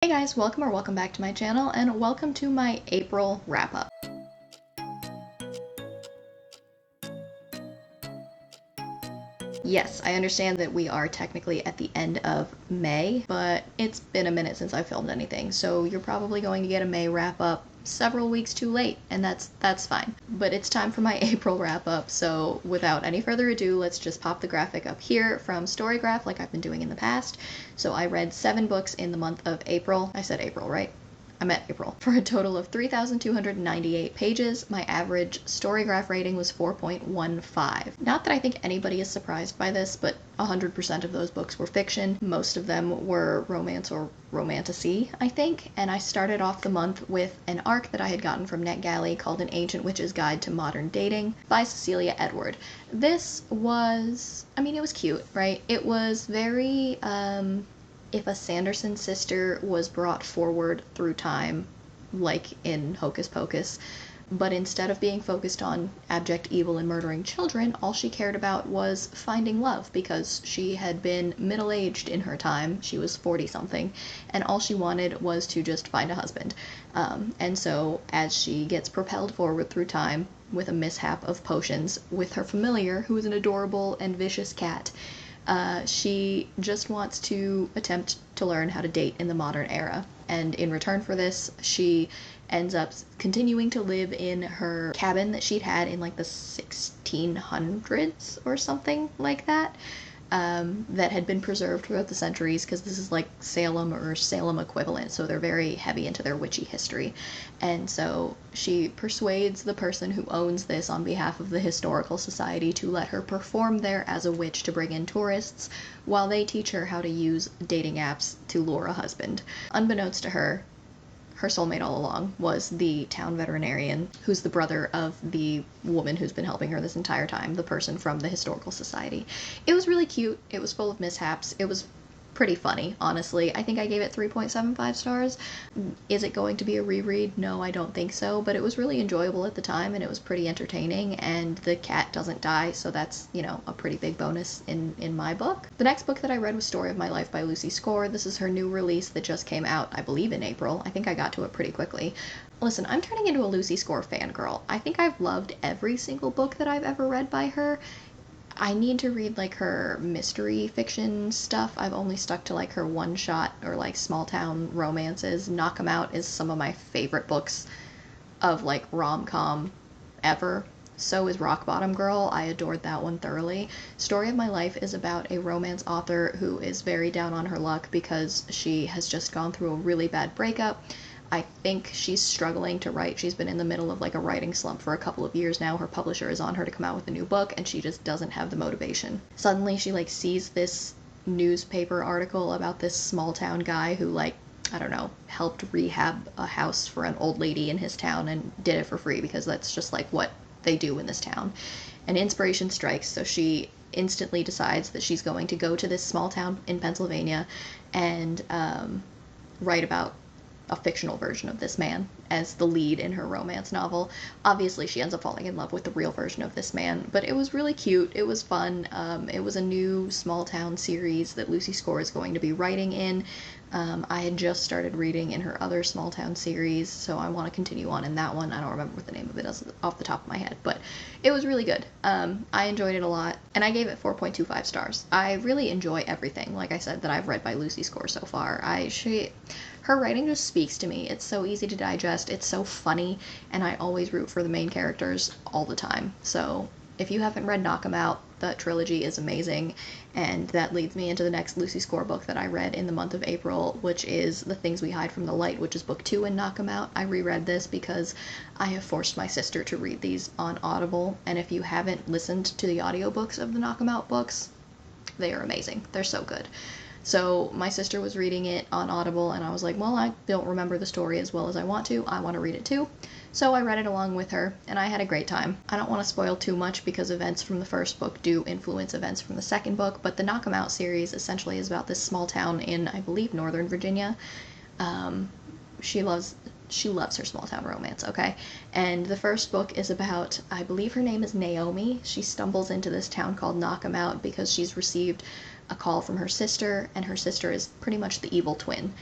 Hey guys, welcome back to my channel, and welcome to my April wrap-up. Yes, I understand that we are technically at the end of May, but it's been a minute since I filmed anything, so you're probably going to get a May wrap-up several weeks too late, and that's fine. But it's time for my April wrap-up, so without any further ado, let's just pop the graphic up here from Storygraph like I've been doing in the past. So I read 7 books in the month of April. I said April, right? I meant April. For a total of 3,298 pages, my average Storygraph rating was 4.15. Not that I think anybody is surprised by this, but 100% of those books were fiction. Most of them were romance or romantasy, I think, and I started off the month with an arc that I had gotten from NetGalley called An Ancient Witch's Guide to Modern Dating by Cecilia Edward. This was, it was cute, right? It was very, if a Sanderson sister was brought forward through time, like in Hocus Pocus, but instead of being focused on abject evil and murdering children, all she cared about was finding love, because she had been middle-aged in her time. She was 40-something, and all she wanted was to just find a husband. And so as she gets propelled forward through time with a mishap of potions with her familiar, who is an adorable and vicious cat, she just wants to attempt to learn how to date in the modern era. And in return for this, she ends up continuing to live in her cabin that she'd had in like the 1600s or something like that. That had been preserved throughout the centuries, because this is like Salem or Salem equivalent, so they're very heavy into their witchy history. And so she persuades the person who owns this on behalf of the Historical Society to let her perform there as a witch to bring in tourists, while they teach her how to use dating apps to lure a husband. Unbeknownst to her, her soulmate all along was the town veterinarian, who's the brother of the woman who's been helping her this entire time, the person from the Historical Society. It was really cute. It was full of mishaps. It was pretty funny, honestly. I think I gave it 3.75 stars. Is it going to be a reread? No, I don't think so, but it was really enjoyable at the time, and it was pretty entertaining, and the cat doesn't die, so that's, a pretty big bonus in my book. The next book that I read was Story of My Life by Lucy Score. This is her new release that just came out, I believe, in April. I think I got to it pretty quickly. Listen, I'm turning into a Lucy Score fangirl. I think I've loved every single book that I've ever read by her. I need to read like her mystery fiction stuff. I've only stuck to like her one-shot or like small town romances. Knock 'Em Out is some of my favorite books of like rom-com ever. So is Rock Bottom Girl. I adored that one thoroughly. Story of My Life is about a romance author who is very down on her luck because she has just gone through a really bad breakup. I think she's struggling to write. She's been in the middle of like a writing slump for a couple of years now. Her publisher is on her to come out with a new book, and she just doesn't have the motivation. Suddenly she like sees this newspaper article about this small town guy who, like, I don't know, helped rehab a house for an old lady in his town and did it for free because that's just like what they do in this town. And inspiration strikes, so she instantly decides that she's going to go to this small town in Pennsylvania and write about a fictional version of this man as the lead in her romance novel. Obviously, she ends up falling in love with the real version of this man, but it was really cute. It was fun. It was a new small town series that Lucy Score is going to be writing in. I had just started reading in her other small town series, so I want to continue on in that one. I don't remember what the name of it is off the top of my head, but it was really good. I enjoyed it a lot, and I gave it 4.25 stars. I really enjoy everything, like I said, that I've read by Lucy Score so far. Her writing just speaks to me. It's so easy to digest, it's so funny, and I always root for the main characters all the time. So if you haven't read Knock 'Em Out, that trilogy is amazing, and that leads me into the next Lucy Score book that I read in the month of April, which is The Things We Hide from the Light, which is book 2 in Knock 'Em Out. I reread this because I have forced my sister to read these on Audible, and if you haven't listened to the audiobooks of the Knock 'Em Out books, they are amazing. They're so good. So my sister was reading it on Audible, and I was like, well, I don't remember the story as well as I want to. I want to read it too. So I read it along with her, and I had a great time. I don't want to spoil too much because events from the first book do influence events from the second book, but the Knock 'Em Out series essentially is about this small town in, I believe, Northern Virginia. She loves her small town romance, okay? And the first book is about, I believe her name is Naomi. She stumbles into this town called Knock 'Em Out because she's received a call from her sister, and her sister is pretty much the evil twin.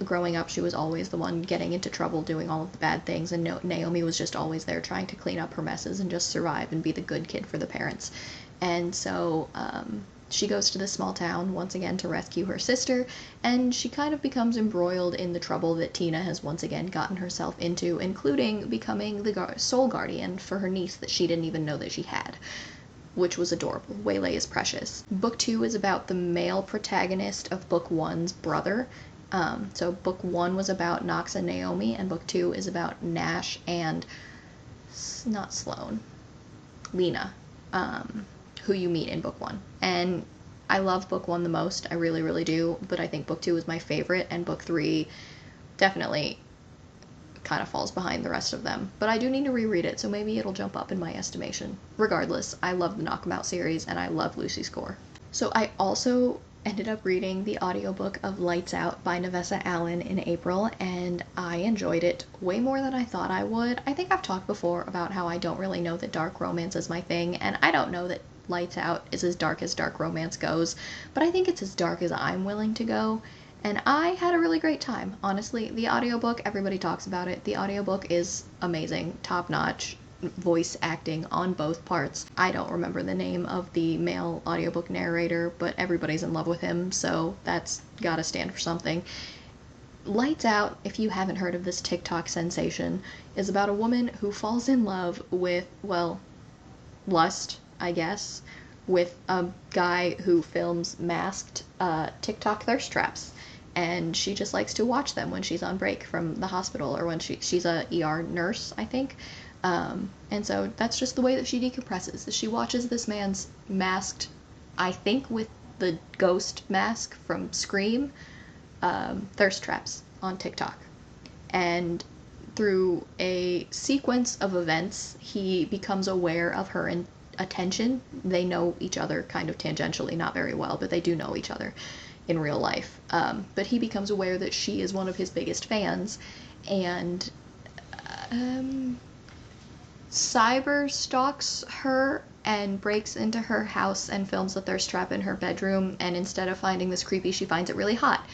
Growing up, she was always the one getting into trouble, doing all of the bad things, and Naomi was just always there trying to clean up her messes and just survive and be the good kid for the parents. And so she goes to this small town once again to rescue her sister, and she kind of becomes embroiled in the trouble that Tina has once again gotten herself into, including becoming the soul guardian for her niece that she didn't even know that she had, which was adorable. Waylay is precious. Book 2 is about the male protagonist of Book 1's brother. So Book 1 was about Knox and Naomi, and Book 2 is about Nash and, not Sloane, Lena, who you meet in Book 1. And I love Book 1 the most, I really, really do, but I think Book 2 is my favorite, and Book 3 definitely kind of falls behind the rest of them. But I do need to reread it, so maybe it'll jump up in my estimation. Regardless, I love the Knock 'Em Out series, and I love Lucy Score. So I also ended up reading the audiobook of Lights Out by Nevessa Allen in April, and I enjoyed it way more than I thought I would. I think I've talked before about how I don't really know that dark romance is my thing, and I don't know that Lights Out is as dark romance goes, but I think it's as dark as I'm willing to go. And I had a really great time, honestly. The audiobook, everybody talks about it. The audiobook is amazing, top-notch, voice acting on both parts. I don't remember the name of the male audiobook narrator, but everybody's in love with him, so that's gotta stand for something. Lights Out, if you haven't heard of this TikTok sensation, is about a woman who falls in love with, well, lust, I guess, with a guy who films masked TikTok thirst traps. And she just likes to watch them when she's on break from the hospital, or when she's a ER nurse, I think. And so that's just the way that she decompresses. She watches this man's masked, I think with the ghost mask from Scream, thirst traps on TikTok. And through a sequence of events, he becomes aware of her attention. They know each other kind of tangentially, not very well, but they do know each other in real life. But he becomes aware that she is one of his biggest fans, and cyber stalks her and breaks into her house and films the thirst trap in her bedroom, and instead of finding this creepy, she finds it really hot.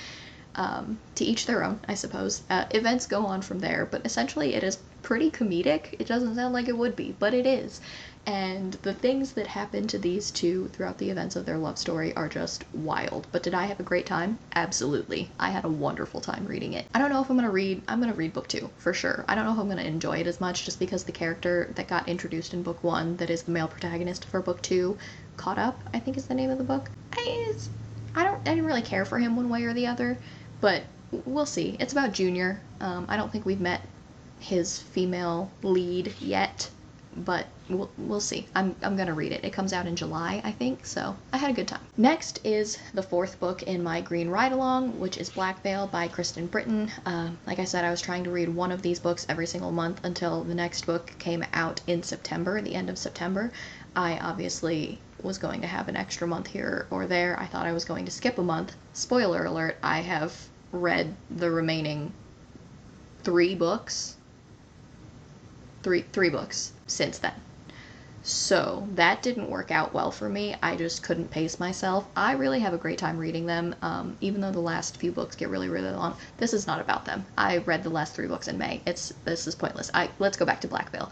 To each their own, I suppose. Events go on from there, but essentially it is pretty comedic. It doesn't sound like it would be, but it is. And the things that happen to these two throughout the events of their love story are just wild. But did I have a great time? Absolutely. I had a wonderful time reading it. I don't know if I'm gonna read book 2, for sure. I don't know if I'm gonna enjoy it as much, just because the character that got introduced in book 1, that is the male protagonist for book 2, Caught Up, I think is the name of the book. I didn't really care for him one way or the other, but we'll see. It's about Junior. I don't think we've met his female lead yet, but we'll see. I'm gonna read it. It comes out in July, I think, so I had a good time. Next is the 4th book in my green ride-along, which is Black Veil by Kristen Britton. Like I said, I was trying to read one of these books every single month until the next book came out in September, the end of September. I obviously was going to have an extra month here or there. I thought I was going to skip a month. Spoiler alert, I have read the remaining 3 books. Three books since then. So that didn't work out well for me. I just couldn't pace myself. I really have a great time reading them, even though the last few books get really, really long. This is not about them. I read the last 3 books in May. This is pointless. Let's go back to Black Veil.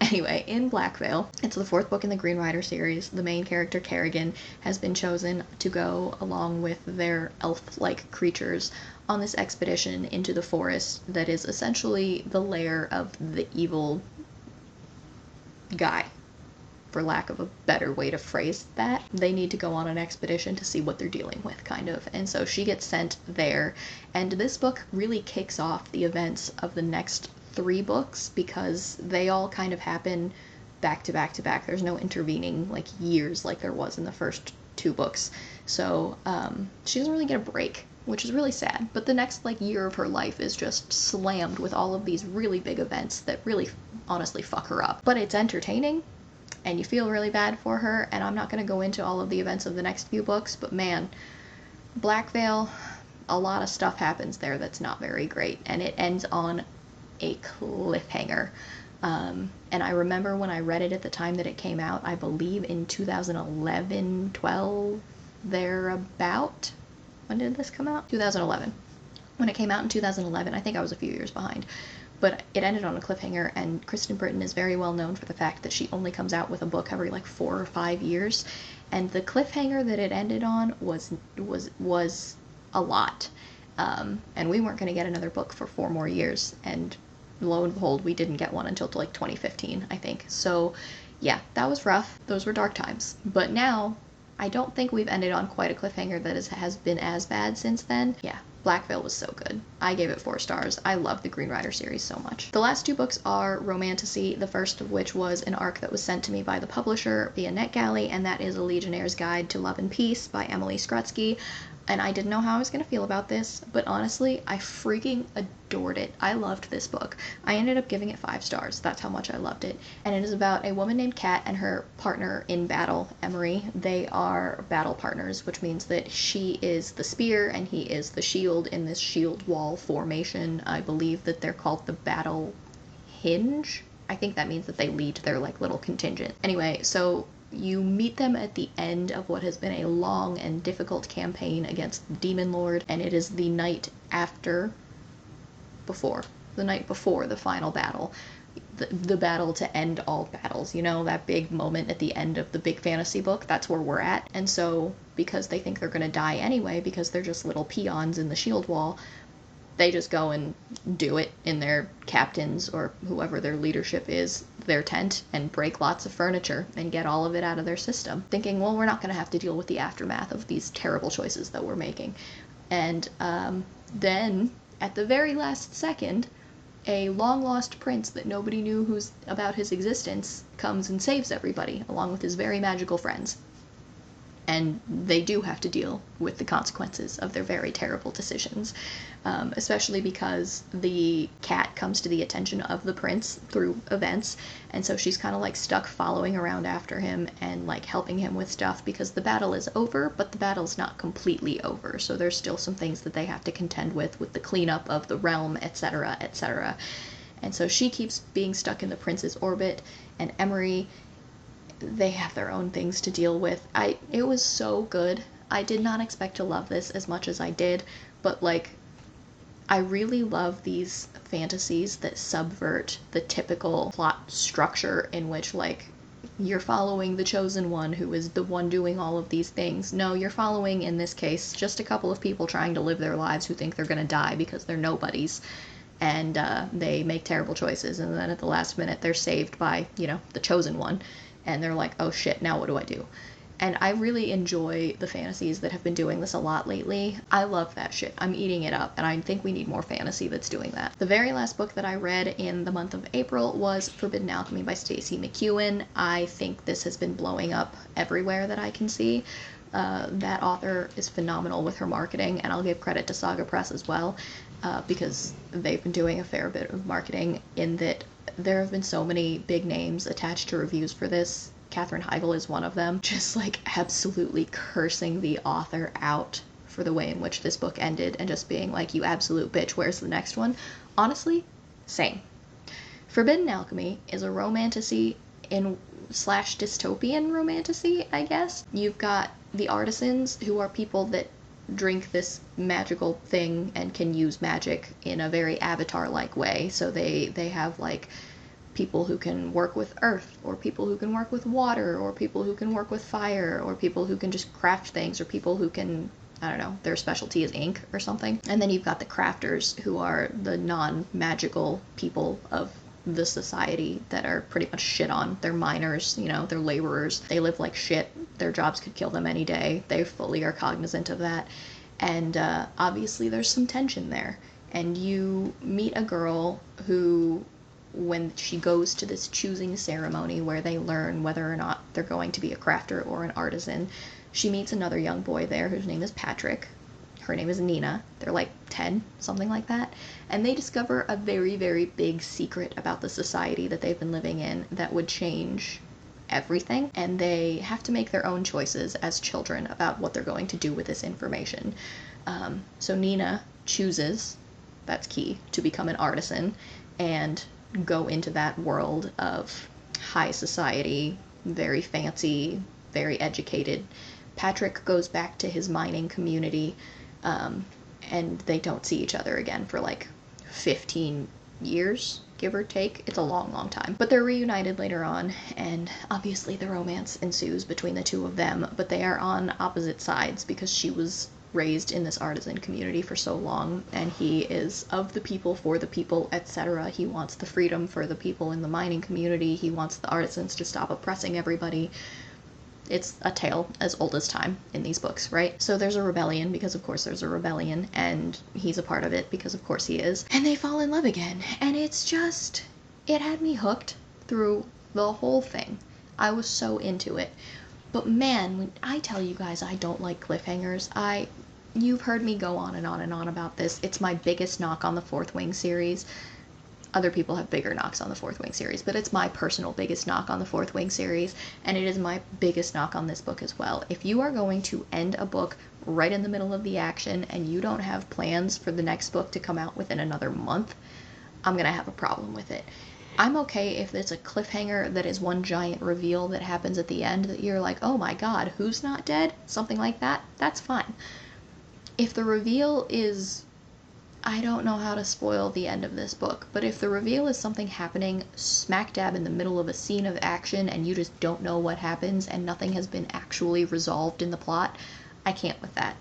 Anyway, in Black Veil, it's the 4th book in the Green Rider series. The main character, Kerrigan, has been chosen to go along with their elf-like creatures on this expedition into the forest that is essentially the lair of the evil guy, for lack of a better way to phrase that. They need to go on an expedition to see what they're dealing with, kind of. And so she gets sent there, and this book really kicks off the events of the next 3 books, because they all kind of happen back to back to back. There's no intervening, like, years like there was in the first 2 books. So she doesn't really get a break, which is really sad. But the next, like, year of her life is just slammed with all of these really big events that really honestly fuck her up. But it's entertaining, and you feel really bad for her, and I'm not going to go into all of the events of the next few books, but man, Black Veil, a lot of stuff happens there that's not very great, and it ends on a cliffhanger. And I remember when I read it at the time that it came out, I believe in 2011, 12, thereabout. When did this come out? 2011. When it came out in 2011, I think I was a few years behind, but it ended on a cliffhanger, and Kristen Britton is very well known for the fact that she only comes out with a book every like 4 or 5 years, and the cliffhanger that it ended on was a lot. And we weren't going to get another book for 4 more years, and lo and behold, we didn't get one until like 2015, I think. So yeah, that was rough. Those were dark times. But now, I don't think we've ended on quite a cliffhanger that has been as bad since then. Yeah, Black Veil was so good. I gave it 4 stars. I love the Green Rider series so much. The last 2 books are Romantasy, the first of which was an arc that was sent to me by the publisher via NetGalley, and that is A Legionnaire's Guide to Love and Peace by Emily Skrutsky. And I didn't know how I was going to feel about this, but honestly, I freaking adored it. I loved this book. I ended up giving it 5 stars. That's how much I loved it. And it is about a woman named Kat and her partner in battle, Emery. They are battle partners, which means that she is the spear and he is the shield in this shield wall formation. I believe that they're called the Battle Hinge. I think that means that they lead their like little contingent. Anyway, so you meet them at the end of what has been a long and difficult campaign against the Demon Lord, and it is the night before the final battle. The battle to end all battles, you know, that big moment at the end of the big fantasy book. That's where we're at. And so, because they think they're gonna die anyway, because they're just little peons in the shield wall, they just go and do it in their captain's, or whoever their leadership is, their tent, and break lots of furniture and get all of it out of their system, thinking, well, we're not going to have to deal with the aftermath of these terrible choices that we're making. And then, at the very last second, a long-lost prince that nobody knew about his existence comes and saves everybody, along with his very magical friends. And they do have to deal with the consequences of their very terrible decisions, especially because the cat comes to the attention of the prince through events, and so she's kind of like stuck following around after him and like helping him with stuff, because the battle is over, but the battle's not completely over, so there's still some things that they have to contend with the cleanup of the realm, etc., etc. And so she keeps being stuck in the prince's orbit, and Emery, they have their own things to deal with. It was so good. I did not expect to love this as much as I did, but like, I really love these fantasies that subvert the typical plot structure in which, like, you're following the chosen one who is the one doing all of these things. No, you're following, in this case, just a couple of people trying to live their lives who think they're gonna die because they're nobodies. And they make terrible choices, and then at the last minute they're saved by, you know, the chosen one. And they're like, oh shit, now what do I do? And I really enjoy the fantasies that have been doing this a lot lately. I love that shit. I'm eating it up, and I think we need more fantasy that's doing that. The very last book that I read in the month of April was Forbidden Alchemy by Stacey McEwen. I think this has been blowing up everywhere that I can see. That author is phenomenal with her marketing, and I'll give credit to Saga Press as well, because they've been doing a fair bit of marketing, in that there have been so many big names attached to reviews for this. Katherine Heigl is one of them, just like absolutely cursing the author out for the way in which this book ended, and just being like, you absolute bitch, where's the next one? Honestly, same. Forbidden Alchemy is a romantasy slash dystopian romantasy, I guess. You've got the artisans, who are people that drink this magical thing and can use magic in a very Avatar-like way. So they have like people who can work with earth, or people who can work with water, or people who can work with fire, or people who can just craft things, or people who can, I don't know, their specialty is ink or something. And then you've got the crafters, who are the non-magical people of the society that are pretty much shit on. They're miners, you know, they're laborers. They live like shit. Their jobs could kill them any day. They fully are cognizant of that. And obviously there's some tension there. And you meet a girl who, when she goes to this choosing ceremony where they learn whether or not they're going to be a crafter or an artisan, she meets another young boy there whose name is Patrick. Her name is Nina. They're like 10, something like that. And they discover a very, very big secret about the society that they've been living in that would change everything. And they have to make their own choices as children about what they're going to do with this information. So Nina chooses, that's key, to become an artisan and go into that world of high society, very fancy, very educated Patrick goes back to his mining community, and they don't see each other again for like 15 years, give or take. It's a long, long time. But they're reunited later on, and obviously the romance ensues between the two of them, but they are on opposite sides because she was raised in this artisan community for so long, and he is of the people, for the people, etc. He wants the freedom for the people in the mining community. He wants the artisans to stop oppressing everybody. It's a tale as old as time in these books, right? So there's a rebellion because of course there's a rebellion, and he's a part of it because of course he is. And they fall in love again, and it's just, it had me hooked through the whole thing. I was so into it. But man, when I tell you guys I don't like cliffhangers, you've heard me go on and on and on about this. It's my biggest knock on the Fourth Wing series. Other people have bigger knocks on the Fourth Wing series, but it's my personal biggest knock on the Fourth Wing series, and it is my biggest knock on this book as well. If you are going to end a book right in the middle of the action and you don't have plans for the next book to come out within another month, I'm gonna have a problem with it. I'm okay if it's a cliffhanger that is one giant reveal that happens at the end that you're like, oh my god, who's not dead? Something like that. That's fine. If the reveal is, I don't know how to spoil the end of this book, but if the reveal is something happening smack dab in the middle of a scene of action and you just don't know what happens and nothing has been actually resolved in the plot, I can't with that.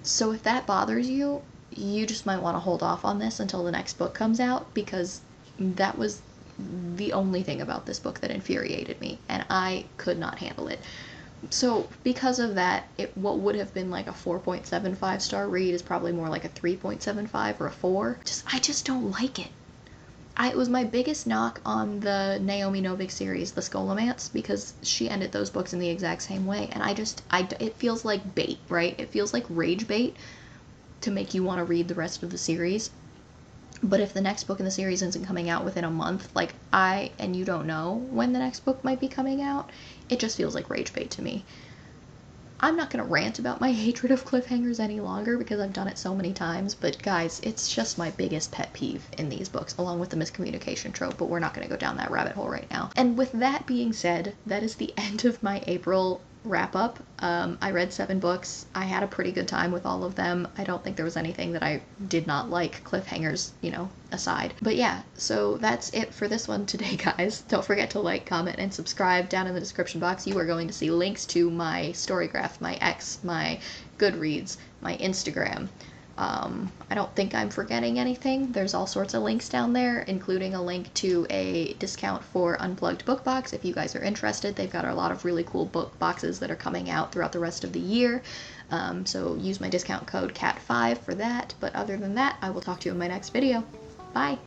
So if that bothers you, you just might want to hold off on this until the next book comes out, because that was the only thing about this book that infuriated me, and I could not handle it. So because of that, what would have been like a 4.75 star read is probably more like a 3.75 or a 4. I just don't like it. It was my biggest knock on the Naomi Novik series, The Scholomance, because she ended those books in the exact same way, and it feels like bait, right? It feels like rage bait to make you want to read the rest of the series. But if the next book in the series isn't coming out within a month, and you don't know when the next book might be coming out, it just feels like rage bait to me. I'm not going to rant about my hatred of cliffhangers any longer because I've done it so many times, but guys, it's just my biggest pet peeve in these books, along with the miscommunication trope, but we're not going to go down that rabbit hole right now. And with that being said, that is the end of my April wrap up. I read 7 books. I had a pretty good time with all of them. I don't think there was anything that I did not like, cliffhangers, aside. But yeah, so that's it for this one today, guys. Don't forget to like, comment, and subscribe. Down in the description box, you are going to see links to my Storygraph, my X, my Goodreads, my Instagram. I don't think I'm forgetting anything. There's all sorts of links down there, including a link to a discount for Unplugged book box if you guys are interested. They've got a lot of really cool book boxes that are coming out throughout the rest of the year. So use my discount code CAT5 for that. But other than that, I will talk to you in my next video. Bye!